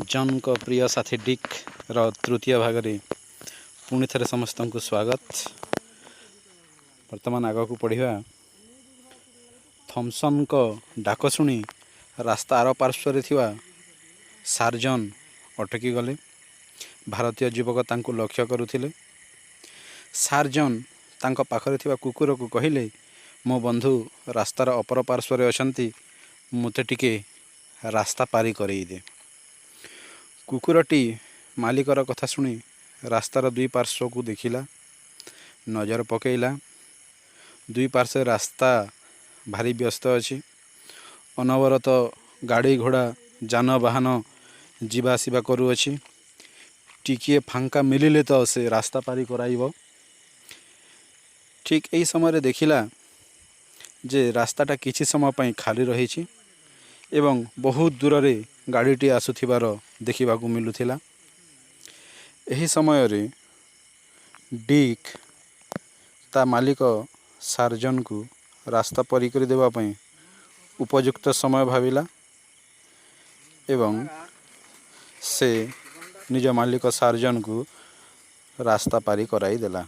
John को प्रिय साथी डिक रो तृतीय भाग रे पुणी थे समस्त को स्वागत। वर्तमान आग को पढ़ा थॉमसन को डाक शुणी रास्ता आर पार्श्व सार्जन अटकी गले। भारतीय युवक तांको लक्ष्य करुथिले। सार्जन तांको पाखरे थिबा कुकुर को कहिले, मो बंधु रास्तार अपर पार्श्व अछंती, मते टिके रास्ता पारी करई दे। कुकुरटी मालिकर कथा शुणी रास्तार दुई पार्श्व को देखिला, नजर पकेइला। दुई पार्श्व रास्ता भारी व्यस्त अछि। अनवरत गाड़ी घोड़ा जानवाहन जीवा आसिबा करुअछि। टिकिए फांका मिलिले तो से रास्ता पारी कराइब। ठीक यही समय देखिला जे रास्ताटा किछि समय पई खाली रहिछि एवं बहुत दूर रे गाड़ीटी आसुथिबार देखिबाकू मिलुथिला। एही समय रे डिक ता मालिक सार्जन को रास्ता पारी कर देबा पई उपयुक्त समय भाविला एवं से निज मालिक सार्जन को रास्ता पारी कराई देला।